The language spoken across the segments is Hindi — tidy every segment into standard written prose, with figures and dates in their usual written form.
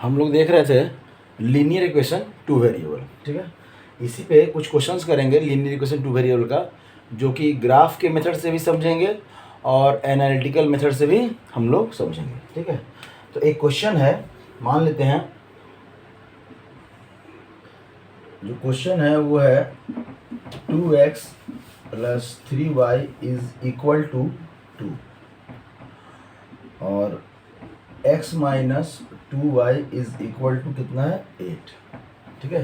हम लोग देख रहे थे लीनियर इक्वेशन टू वेरिएबल, ठीक है। इसी पे कुछ क्वेश्चंस करेंगे लीनियर इक्वेशन टू वेरिएबल का, जो कि ग्राफ के मेथड से भी समझेंगे और एनालिटिकल मेथड से भी हम लोग समझेंगे, ठीक है। तो एक क्वेश्चन है, मान लेते हैं जो क्वेश्चन है वो है 2x + 3y = 2 और x - 2y = कितना है 8, ठीक है।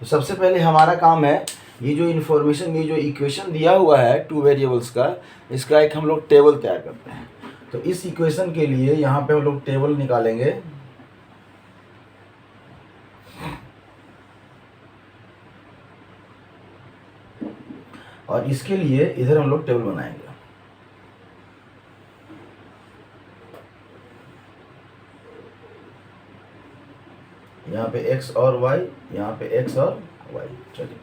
तो सबसे पहले हमारा काम है ये जो इन्फॉर्मेशन, ये जो इक्वेशन दिया हुआ है टू वेरिएबल्स का, इसका एक हम लोग टेबल तैयार करते हैं। तो इस इक्वेशन के लिए यहाँ पे हम लोग टेबल निकालेंगे। और इसके लिए इधर हम लोग टेबल बनाएंगे। यहाँ पे x और y, यहाँ पे x और y। चलिए,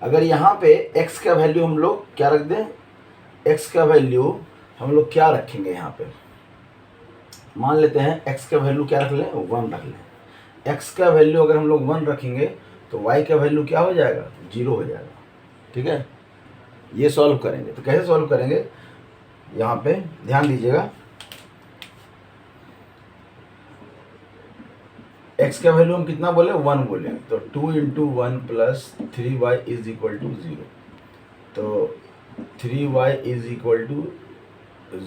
अगर यहाँ पे x का वैल्यू हम लोग क्या रख दें, x का वैल्यू हम लोग क्या रखेंगे, यहाँ पे मान लेते हैं x का वैल्यू क्या रख लें, 1 रख लें। x का वैल्यू अगर हम लोग 1 रखेंगे तो y का वैल्यू क्या हो जाएगा, 0 हो जाएगा, ठीक है। ये सॉल्व करेंगे। तो कैसे सॉल्व करेंगे, यहाँ पे ध्यान दीजिएगा। x का वैल्यू हम कितना बोले, 1 बोले, तो 2 × 1 + 3y = 0। तो 3y =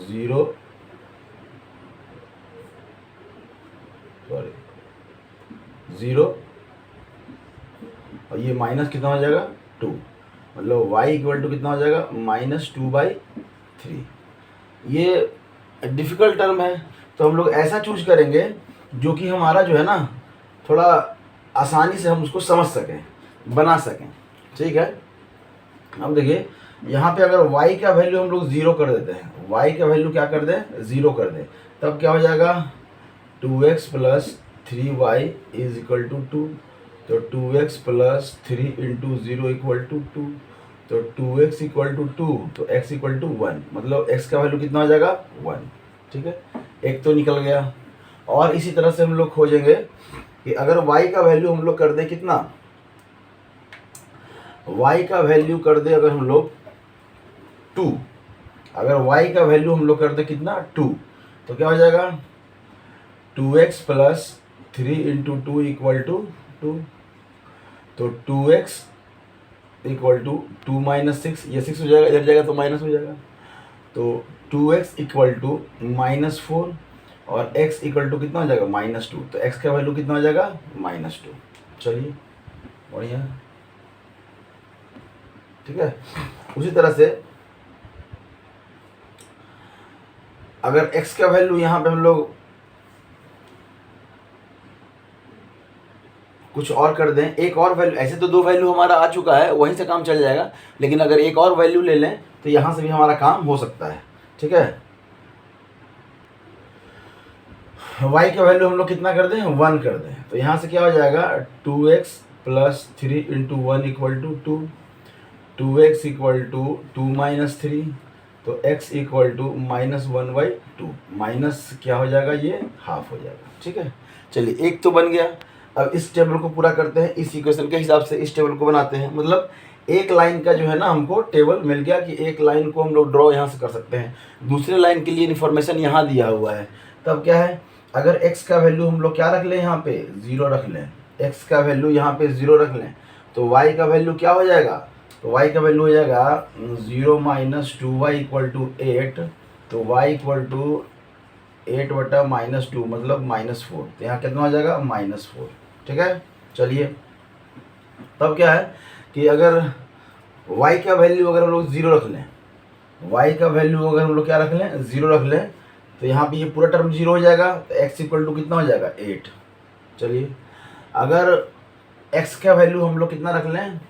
0, सॉरी 0, और ये माइनस कितना हो जाएगा 2, मतलब y = कितना हो जाएगा -2/3। ये डिफ़िकल्ट टर्म है, तो हम लोग ऐसा चूज करेंगे जो कि हमारा जो है ना थोड़ा आसानी से हम उसको समझ सकें, बना सकें, ठीक है। अब देखिए यहाँ पे अगर y का वैल्यू हम लोग 0 कर देते हैं, y का वैल्यू क्या कर दें, 0 कर दें, तब क्या हो जाएगा 2x + 3y = 2। तो 2x + 3 × 0 = 2। तो 2x = 2, तो x = 1, मतलब x का वैल्यू कितना हो जाएगा 1, ठीक है। एक तो निकल गया। और इसी तरह से हम लोग खोजेंगे कि अगर y का वैल्यू हम लोग कर दें कितना, y का वैल्यू कर दे अगर हम लोग 2, अगर y का वैल्यू हम लोग कर दे कितना 2, तो क्या हो जाएगा 2x + 3 × 2 = 2। तो 2x = 2 - 6, ये 6 हो जाएगा, इधर जाएगा तो माइनस हो जाएगा। तो 2x = -4 और x = कितना हो जाएगा -2। तो x का वैल्यू कितना हो जाएगा -2। चलिए बढ़िया, ठीक है। उसी तरह से अगर x का वैल्यू यहाँ पे हम लोग कुछ और कर दें, एक और वैल्यू, ऐसे तो 2 वैल्यू हमारा आ चुका है, वहीं से काम चल जाएगा, लेकिन अगर एक और वैल्यू ले लें तो यहाँ से भी हमारा काम हो सकता है, ठीक है। y का वैल्यू हम लोग कितना कर दें, 1 कर दें, तो यहाँ से क्या हो जाएगा 2x + 3 × 1 = 2। 2x = 2 - 3, तो x = -1/2, माइनस क्या हो जाएगा, ये हाफ हो जाएगा, ठीक है। चलिए एक तो बन गया। अब इस टेबल को पूरा करते हैं, इस इक्वेशन के हिसाब से इस टेबल को बनाते हैं, मतलब एक लाइन का जो है ना हमको टेबल मिल गया कि एक लाइन को हम लोग ड्रॉ यहाँ से कर सकते हैं। दूसरे लाइन के लिए इन्फॉर्मेशन यहाँ दिया हुआ है। तब क्या है, अगर x का वैल्यू हम लोग क्या रख लें, यहाँ पे 0 रख लें, x का वैल्यू यहाँ पे 0 रख लें, तो y का वैल्यू क्या हो जाएगा, तो y का वैल्यू हो जाएगा 0 - 2y = 8। तो y = 8/-2, मतलब -4, तो यहाँ कितना हो जाएगा -4, ठीक है। चलिए तब क्या है कि अगर y का वैल्यू अगर हम लोग 0 रख लें, y का वैल्यू अगर हम लोग क्या रख लें 0 रख लें, तो यहाँ पे ये पूरा टर्म 0 हो जाएगा, तो x = कितना हो जाएगा 8। चलिए अगर x का वैल्यू हम लोग कितना रख लें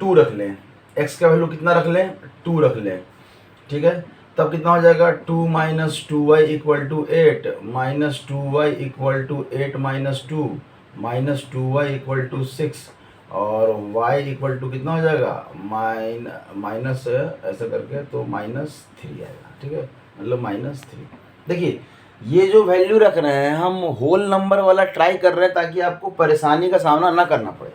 2 रख लें, x का वैल्यू कितना रख लें 2 रख लें, ठीक है। तब कितना हो जाएगा 2 - 2y = 8, -2y = 8 - 2, -2y = 6, और y = कितना हो जाएगा माइनस ऐसा करके, तो -3 आएगा, ठीक है, मतलब -3। देखिए ये जो वैल्यू रख रहे हैं हम होल नंबर वाला ट्राई कर रहे हैं ताकि आपको परेशानी का सामना ना करना पड़े।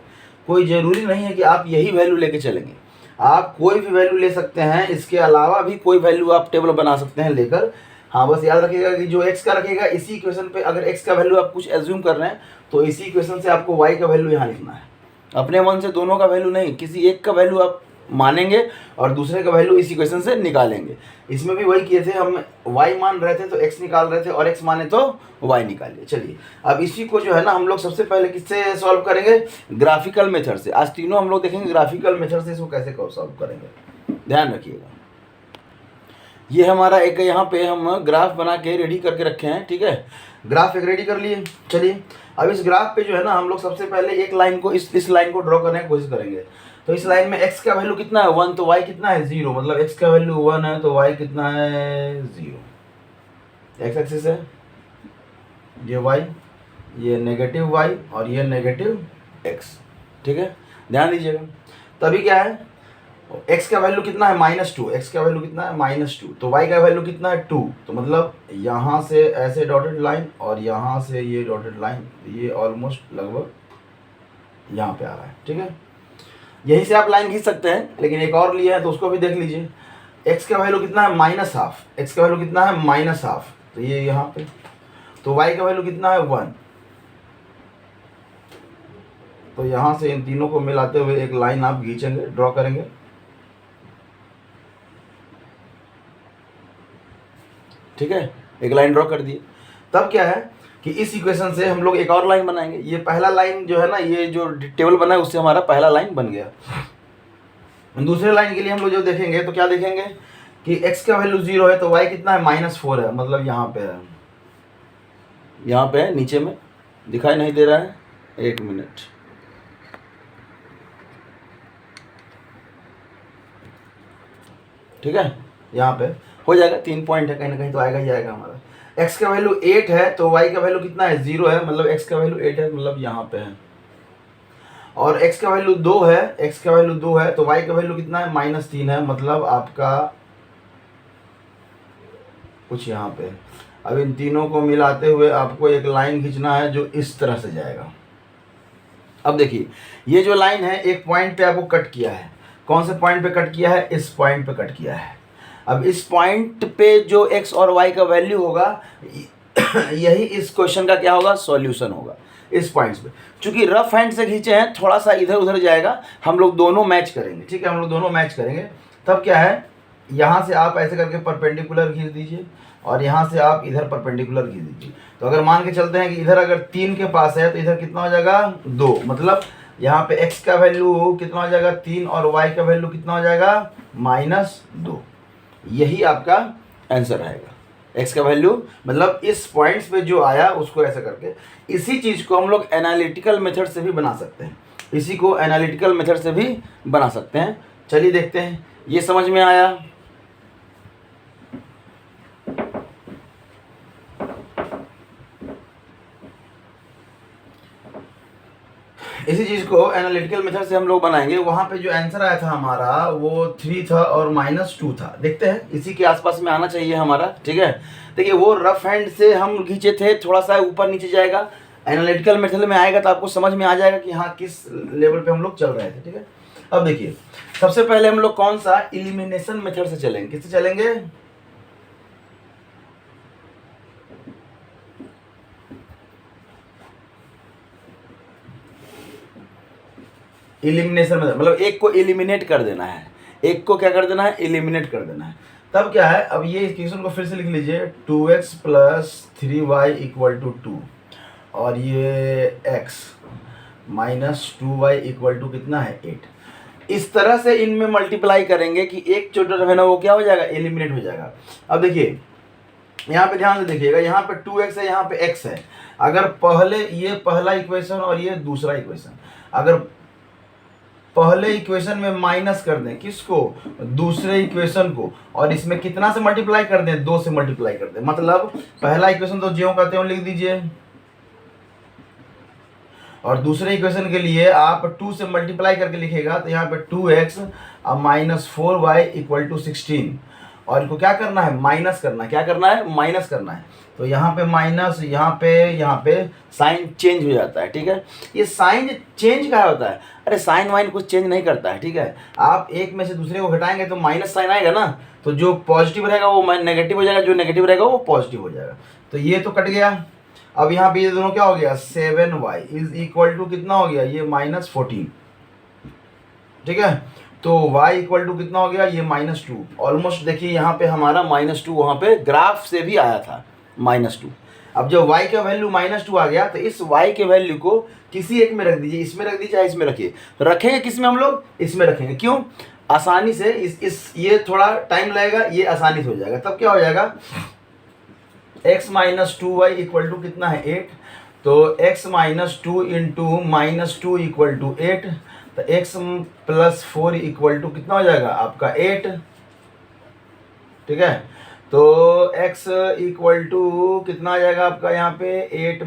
कोई ज़रूरी नहीं है कि आप यही वैल्यू लेके चलेंगे, आप कोई भी वैल्यू ले सकते हैं, इसके अलावा भी कोई वैल्यू आप टेबल बना सकते हैं लेकर। हाँ, बस याद रखिएगा कि जो x का रखेगा इसी इक्वेशन पे, अगर x का वैल्यू आप कुछ एज्यूम कर रहे हैं तो इसी इक्वेशन से आपको y का वैल्यू यहाँ लिखना है। अपने मन से दोनों का वैल्यू नहीं, किसी एक का वैल्यू आप मानेंगे और दूसरे का वैल्यू इस इक्वेशन से निकालेंगे। इसमें भी वही किए थे, हम y मान रहे थे तो x निकाल रहे थे और x माने तो y निकालिए। चलिए अब इसी को जो है ना हम लोग सबसे पहले किससे सॉल्व करेंगे, ग्राफिकल मेथड से। आज तीनों हम लोग देखेंगे ग्राफिकल मेथड से इसको कैसे सॉल्व करेंगे, ध्यान रखिएगा। ये हमारा एक यहाँ पे हम ग्राफ बना के रेडी करके रखे हैं, ठीक है, ग्राफ एक रेडी कर लिए। चलिए अब इस ग्राफ पे जो है ना हम लोग सबसे पहले एक लाइन को इस लाइन को ड्रॉ करने की कोशिश करेंगे। तो इस लाइन में x का वैल्यू कितना है 1, तो y कितना है 0, मतलब x का वैल्यू 1 है तो y कितना है 0। x एक्सिस है, ये y, ये नेगेटिव y और ये नेगेटिव x, ठीक है, ध्यान दीजिएगा। तभी क्या है x का वैल्यू कितना है -2, x का वैल्यू कितना है -2, तो y का वैल्यू कितना है 2, तो मतलब यहाँ से ऐसे डॉटेड लाइन और यहाँ से ये डॉटेड लाइन, ये ऑलमोस्ट लगभग यहाँ पे आ रहा है, ठीक है। यहीं से आप लाइन खींच सकते हैं, लेकिन एक और लिया है तो उसको भी देख लीजिए। x का वैल्यू कितना है -12, x का वैल्यू कितना है -12, तो ये यहाँ पे, तो y का वैल्यू कितना है 1, तो यहाँ से इन तीनों को मिलाते हुए एक लाइन आप खींचेंगे, ड्रॉ करेंगे, ठीक है, एक लाइन ड्रॉ कर दिए। तब क्या है कि इस इक्वेशन से हम लोग एक और लाइन बनाएंगे। ये पहला लाइन जो है ना, ये जो टेबल बना है उससे हमारा पहला लाइन बन गया। दूसरे लाइन के लिए हम लोग जो देखेंगे तो क्या देखेंगे कि x का वैल्यू 0 है तो y कितना है -4 है, मतलब यहाँ पे है, यहाँ पे है, नीचे में दिखाई नहीं दे रहा है, एक मिनट, ठीक है, यहाँ पे हो जाएगा, 3 पॉइंट है, कहीं ना कहीं तो आएगा ही आएगा हमारा। x का वैल्यू 8 है तो y का वैल्यू कितना है 0 है, मतलब x का वैल्यू 8 है, मतलब यहाँ पे है। और x का वैल्यू 2 है, x का वैल्यू 2 है तो y का वैल्यू कितना है -3 है, मतलब आपका कुछ यहाँ पे। अब इन तीनों को मिलाते हुए आपको एक लाइन खींचना है जो इस तरह से जाएगा। अब देखिए ये जो लाइन है एक पॉइंट पे आपको कट किया है, कौन से पॉइंट पे कट किया है, इस पॉइंट पे कट किया है। अब इस पॉइंट पे जो x और y का वैल्यू होगा यही इस क्वेश्चन का क्या होगा, सॉल्यूशन होगा इस पॉइंट्स पे। चूंकि रफ हैंड से खींचे हैं थोड़ा सा इधर उधर जाएगा, हम लोग दोनों मैच करेंगे, ठीक है, हम लोग दोनों मैच करेंगे। तब क्या है, यहाँ से आप ऐसे करके परपेंडिकुलर खींच दीजिए और यहाँ से आप इधर परपेंडिकुलर खींच दीजिए। तो अगर मान के चलते हैं कि इधर अगर 3 के पास है तो इधर कितना हो जाएगा 2, मतलब यहाँ पे x का वैल्यू कितना हो जाएगा 3 और y का वैल्यू कितना हो जाएगा -2। यही आपका आंसर आएगा, x का वैल्यू, मतलब इस पॉइंट्स पे जो आया उसको ऐसा करके। इसी चीज़ को हम लोग एनालिटिकल मेथड से भी बना सकते हैं, इसी को एनालिटिकल मेथड से भी बना सकते हैं। चलिए देखते हैं, ये समझ में आया। इसी चीज़ को एनालिटिकल मेथड से हम लोग बनाएंगे। वहाँ पे जो आंसर आया था हमारा वो 3 था और -2 था, देखते हैं इसी के आसपास में आना चाहिए हमारा, ठीक है। देखिए वो रफ हैंड से हम खींचे थे, थोड़ा सा ऊपर नीचे जाएगा, एनालिटिकल मेथड में आएगा तो आपको समझ में आ जाएगा कि हाँ किस लेवल पे हम लोग चल रहे थे, ठीक है। अब देखिए सबसे पहले हम लोग कौन सा, एलिमिनेशन मेथड से चलेंगे, किससे चलेंगे, एलिमिनेशन मेथड, मतलब एक को एलिमिनेट कर देना है, एक को क्या कर देना है, एलिमिनेट कर देना है। तब क्या है, अब ये इक्वेशन को फिर से लिख लीजिए, 2x + 3y = 2 और ये x -2y = कितना है 8। इस तरह से इनमें मल्टीप्लाई करेंगे कि एक जो टर्म है ना वो क्या हो जाएगा, एलिमिनेट हो जाएगा। अब देखिए यहाँ पे ध्यान से देखिएगा, यहाँ पे 2x है, यहाँ पे x है। अगर पहले ये पहला इक्वेशन और ये दूसरा इक्वेशन, अगर पहले इक्वेशन में माइनस कर दें किसको, दूसरे इक्वेशन को, और इसमें कितना से मल्टीप्लाई कर दें, 2 से मल्टीप्लाई कर दें, मतलब पहला इक्वेशन तो ज्यों कहते हो लिख दीजिए और दूसरे इक्वेशन के लिए आप 2 से मल्टीप्लाई करके लिखेगा तो यहाँ पे 2x और -4y = 16, और इनको क्या करना है, माइनस करना है, क्या करना है, माइनस करना है। तो यहाँ पे माइनस, यहाँ पे साइन चेंज हो जाता है, ठीक है। ये साइन चेंज क्या होता है, अरे साइन वाइन कुछ चेंज नहीं करता है, ठीक है। आप एक में से दूसरे को घटाएंगे तो माइनस साइन आएगा ना, तो जो पॉजिटिव रहेगा वो नेगेटिव हो जाएगा, जो नेगेटिव रहेगा वो पॉजिटिव हो जाएगा। तो ये तो कट गया। अब यहाँ पे ये दोनों क्या हो गया, 7y इज इक्वल टू कितना हो गया, ये -14, ठीक है। तो y इक्वल टू कितना हो गया, ये -2। ऑलमोस्ट देखिए यहाँ पे हमारा -2 वहाँ पे ग्राफ से भी आया था, -2। अब जब y का वैल्यू -2 आ गया तो इस y के वैल्यू को किसी एक में रख दीजिए, इसमें रख दीजिए चाहे इसमें रखिए। रखेंगे किस में हम लोग, इसमें रखेंगे, क्यों, आसानी से ये थोड़ा टाइम लगेगा, ये आसानी से हो जाएगा। तब क्या हो जाएगा, x - 2y इक्वल टू कितना है, 8। तो x - 2 इंटू -2 इक्वल टू 8, तो x + 4 इक्वल टू कितना हो जाएगा आपका 8, ठीक है। तो x इक्वल टू कितना आ जाएगा आपका यहाँ पे 8 -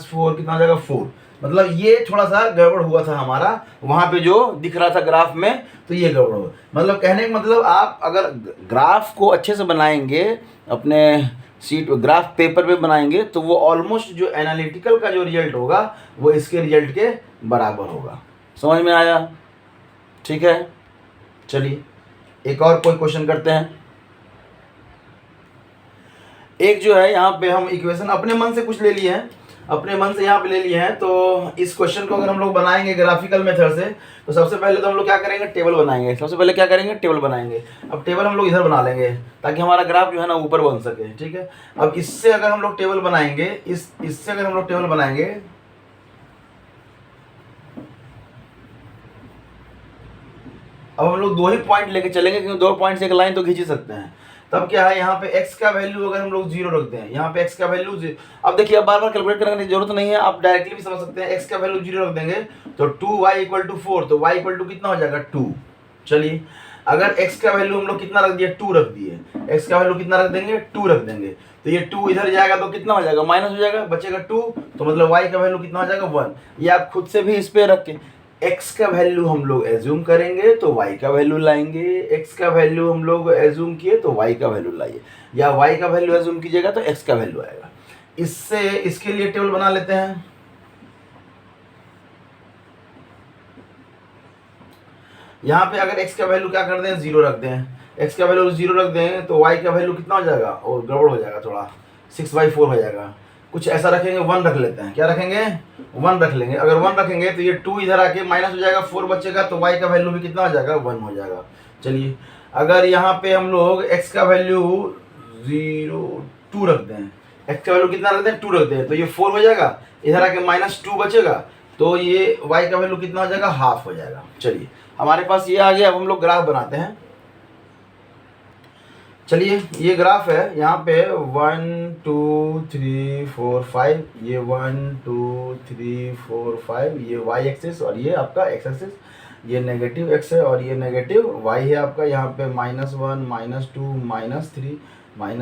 4 कितना हो जाएगा 4। मतलब ये थोड़ा सा गड़बड़ हुआ था हमारा वहाँ पे जो दिख रहा था ग्राफ में, तो ये गड़बड़ हुआ। मतलब कहने का मतलब आप अगर ग्राफ को अच्छे से बनाएंगे, अपने सीट ग्राफ पेपर पे बनाएंगे, तो वो ऑलमोस्ट जो एनालिटिकल का जो रिजल्ट होगा वो इसके रिजल्ट के बराबर होगा। समझ में आया, ठीक है। चलिए एक और कोई क्वेश्चन करते हैं। एक जो है यहाँ पे हम इक्वेशन अपने मन से कुछ ले लिए हैं, अपने मन से यहाँ पे ले लिए हैं। तो इस क्वेश्चन को अगर हम लोग बनाएंगे ग्राफिकल मेथड से, तो सबसे पहले तो हम लोग क्या करेंगे, टेबल बनाएंगे। सबसे पहले क्या करेंगे, टेबल बनाएंगे। अब टेबल हम लोग इधर बना लेंगे ताकि हमारा ग्राफ जो है ना ऊपर बन सके, ठीक है। अब इससे अगर हम लोग टेबल बनाएंगे, इससे अगर हम लोग टेबल बनाएंगे, अब हम लोग 2 ही पॉइंट लेके चलेंगे, क्योंकि 2 पॉइंट से एक लाइन तो खींच ही सकते हैं। तब क्या है, यहाँ पे x का वैल्यू अगर हम लोग 0 रखते हैं, यहाँ पे x का वैल्यू, अब देखिए अब बार बार कैलकुलेट करने की जरूरत नहीं है, आप डायरेक्टली भी समझ सकते हैं। x का वैल्यू 0 रख देंगे तो 2y = 4, तो y = कितना हो जाएगा 2। चलिए अगर x का वैल्यू हम लोग कितना रख दिए, 2 रख दिए, x का वैल्यू कितना रख देंगे, 2 रख देंगे। तो ये 2 इधर जाएगा तो कितना हो जाएगा, माइनस हो जाएगा, बचेगा 2। तो मतलब y का वैल्यू कितना हो जाएगा 1। ये आप खुद से भी इस पे रख के x का वैल्यू हम लोग एज्यूम करेंगे तो y का वैल्यू लाएंगे, x का वैल्यू हम लोग एज्यूम किए तो y का वैल्यू लाइए, या y का वैल्यू एज्यूम कीजिएगा तो x का वैल्यू आएगा। इससे इसके लिए टेबल बना लेते हैं। यहाँ पे अगर x का वैल्यू क्या कर दें, 0 रख दें, x का वैल्यू 0 रख दें तो y का वैल्यू कितना हो जाएगा, और गड़बड़ हो जाएगा थोड़ा, 6/4 हो जाएगा। कुछ ऐसा रखेंगे, 1 रख लेते हैं, क्या रखेंगे, 1 रख लेंगे। अगर 1 रखेंगे तो ये 2 इधर आके माइनस हो जाएगा, 4 बचेगा, तो y का वैल्यू भी कितना हो जाएगा, 1 हो जाएगा। चलिए अगर यहाँ पे हम लोग x का वैल्यू 2 रख दें, x का वैल्यू कितना रख दें, 2 रख दें, तो ये 4 हो जाएगा, इधर आके -2 बचेगा, तो ये y का वैल्यू कितना हो जाएगा, हाफ हो जाएगा। चलिए हमारे पास ये आ गया। अब हम लोग ग्राफ बनाते हैं। चलिए ये ग्राफ है, यहाँ पे 1 2 3 4 5, ये 1 2 3 4 5, ये y एक्सिस और ये आपका x एक्सिस, ये नेगेटिव x है और ये नेगेटिव y है आपका। यहाँ पे -1 -2 -3 -1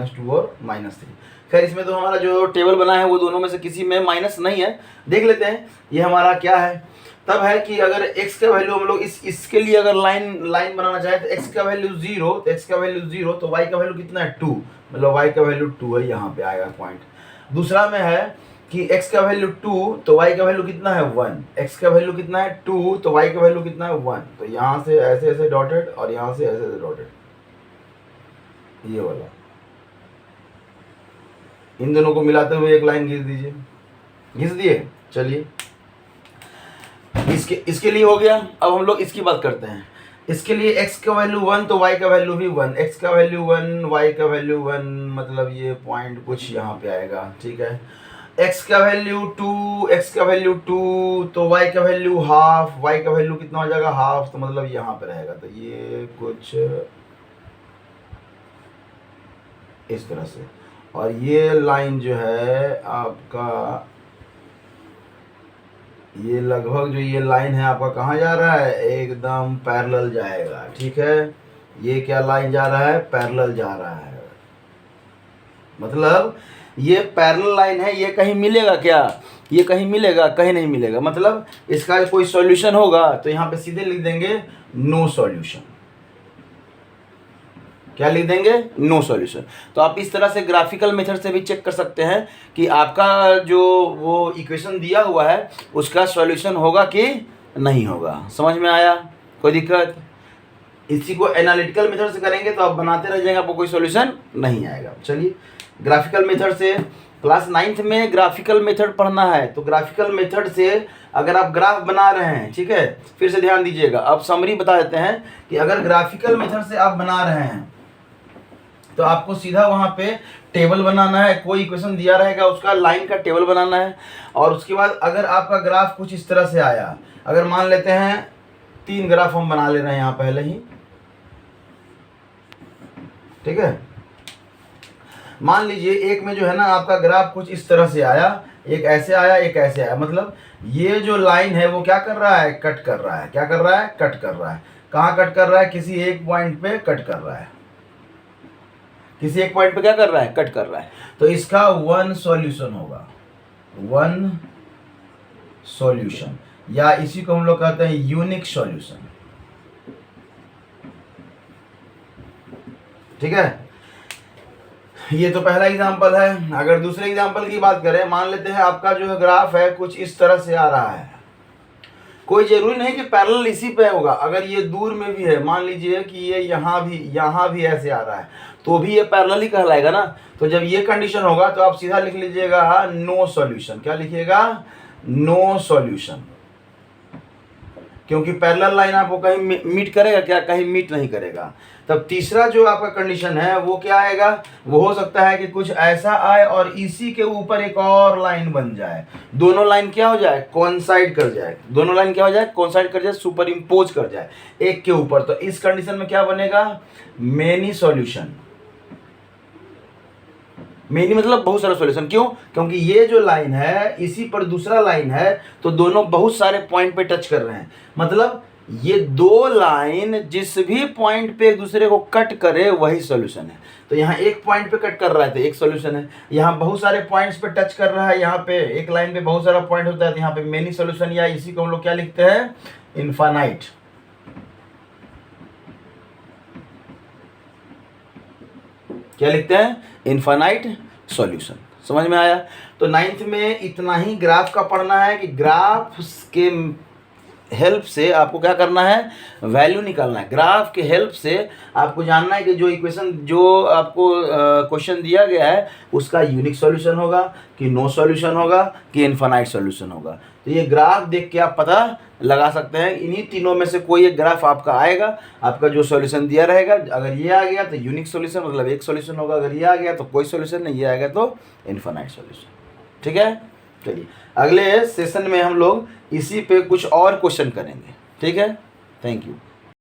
-2 और -3। खैर इसमें तो हमारा जो टेबल बना है वो दोनों में से किसी में माइनस नहीं है। देख लेते हैं ये हमारा क्या है। तब है कि अगर x का वैल्यू हम लोग इसके लिए अगर लाइन बनाना चाहे तो x का वैल्यू 0, तो x का वैल्यू 0, तो y का वैल्यू कितना है 2, मतलब y का वैल्यू 2 है, यहाँ पे आएगा पॉइंट। दूसरा में है कि x का वैल्यू 2 तो y का वैल्यू कितना है 1, x का वैल्यू कितना है 2 तो y का वैल्यू कितना है 1। तो यहाँ से ऐसे ऐसे डॉटेड और यहाँ से ऐसे ऐसे डॉटेड, ये वाला, इन दोनों को मिलाते हुए एक लाइन घिस दीजिए, घिस दिए। चलिए इसके लिए हो गया। अब हम लोग इसकी बात करते हैं। इसके लिए x का वैल्यू 1 तो y का वैल्यू भी 1, x का वैल्यू 1 y का वैल्यू 1, मतलब ये पॉइंट कुछ यहाँ पे आएगा, ठीक है। x का वैल्यू 2, x का वैल्यू 2 तो y का वैल्यू हाफ, y का वैल्यू कितना हो जाएगा हाफ, तो मतलब यहाँ पे रहेगा। तो ये कुछ इस तरह से, और ये लाइन जो है आपका, ये लगभग जो ये लाइन है आपका कहाँ जा रहा है, एकदम पैरेलल जाएगा, ठीक है। ये क्या लाइन जा रहा है, पैरेलल जा रहा है, मतलब ये पैरेलल लाइन है। ये कहीं मिलेगा क्या, ये कहीं मिलेगा, कहीं नहीं मिलेगा। मतलब इसका कोई सॉल्यूशन होगा तो यहाँ पे सीधे लिख देंगे नो सॉल्यूशन। क्या लिख देंगे, नो सॉल्यूशन। तो आप इस तरह से ग्राफिकल मेथड से भी चेक कर सकते हैं कि आपका जो वो इक्वेशन दिया हुआ है उसका सॉल्यूशन होगा कि नहीं होगा। समझ में आया, कोई दिक्कत? इसी को एनालिटिकल मेथड से करेंगे तो आप बनाते रह जाएंगे, आपको कोई सॉल्यूशन नहीं आएगा। चलिए ग्राफिकल मेथड से, क्लास 9th में ग्राफिकल मेथड पढ़ना है, तो ग्राफिकल मेथड से अगर आप ग्राफ बना रहे हैं, ठीक है, फिर से ध्यान दीजिएगा। अब समरी बता देते हैं कि अगर ग्राफिकल मेथड से आप बना रहे हैं तो आपको सीधा वहाँ पे टेबल बनाना है, कोई इक्वेशन दिया रहेगा उसका लाइन का टेबल बनाना है। और उसके बाद अगर आपका ग्राफ कुछ इस तरह से आया, अगर मान लेते हैं 3 ग्राफ हम बना ले रहे हैं यहाँ पहले ही, ठीक है। मान लीजिए एक में जो है ना आपका ग्राफ कुछ इस तरह से आया, एक ऐसे आया, एक ऐसे आया, मतलब ये जो लाइन है वो क्या कर रहा है, कट कर रहा है। क्या कर रहा है, कट कर रहा है। कहाँ कट कर रहा है, किसी एक पॉइंट पे कट कर रहा है, किसी एक पॉइंट पे क्या कर रहा है, कट कर रहा है। तो इसका वन सॉल्यूशन होगा, वन सॉल्यूशन, या इसी को हम लोग कहते हैं यूनिक सॉल्यूशन, ठीक है। ये तो पहला एग्जांपल है। अगर दूसरे एग्जांपल की बात करें, मान लेते हैं आपका जो ग्राफ है कुछ इस तरह से आ रहा है, कोई जरूरी नहीं कि पैरेलल इसी पे होगा, अगर ये दूर में भी है, मान लीजिए कि ये यहाँ भी ऐसे आ रहा है, तो भी ये पैरेलल ही कहलाएगा ना। तो जब ये कंडीशन होगा तो आप सीधा लिख लीजिएगा नो सॉल्यूशन। क्या लिखिएगा, नो सॉल्यूशन, क्योंकि पैरेलल लाइन आपको कहीं मीट करेगा क्या, कहीं मीट नहीं करेगा। तब तीसरा जो आपका कंडीशन है वो क्या आएगा, वो हो सकता है कि कुछ ऐसा आए और इसी के ऊपर एक और लाइन बन जाए, दोनों लाइन क्या हो जाए, कोइंसाइड कर जाए, दोनों लाइन क्या हो जाए, कोइंसाइड कर जाए, सुपर इम्पोज कर जाए एक के ऊपर। तो इस कंडीशन में क्या बनेगा, मेनी सॉल्यूशन। मेनी मतलब बहुत सारा सॉल्यूशन। क्यों, क्योंकि ये जो लाइन है इसी पर दूसरा लाइन है, तो दोनों बहुत सारे पॉइंट पे टच कर रहे हैं, मतलब ये दो लाइन जिस भी पॉइंट पे एक दूसरे को कट करे वही सॉल्यूशन है। तो यहाँ एक पॉइंट पे कट कर रहा है तो एक सॉल्यूशन है, यहाँ बहुत सारे पॉइंट्स पे टच कर रहा है, यहाँ पे एक लाइन पे बहुत सारा पॉइंट होता है तो यहाँ पे मेनी सॉल्यूशन, या इसी को हम लोग क्या लिखते हैं, इनफाइनाइट। क्या लिखते हैं, इनफाइनाइट सॉल्यूशन। समझ में आया। तो 9th में इतना ही ग्राफ का पढ़ना है कि ग्राफ के हेल्प से आपको क्या करना है, वैल्यू निकालना है। ग्राफ के हेल्प से आपको जानना है कि जो इक्वेशन जो आपको क्वेश्चन दिया गया है उसका यूनिक सॉल्यूशन होगा कि नो सॉल्यूशन होगा कि इनफाइनाइट सॉल्यूशन होगा। तो ये ग्राफ देख के आप पता लगा सकते हैं, इन्हीं तीनों में से कोई एक ग्राफ आपका आएगा, आपका जो सॉल्यूशन दिया रहेगा, अगर ये आ गया तो यूनिक सॉल्यूशन मतलब एक सॉल्यूशन होगा, अगर ये आ गया तो कोई सॉल्यूशन नहीं, ये आ गया तो इनफाइनाइट सॉल्यूशन। ठीक है, चलिए अगले सेशन में हम लोग इसी पे कुछ और क्वेश्चन करेंगे। ठीक है, थैंक यू।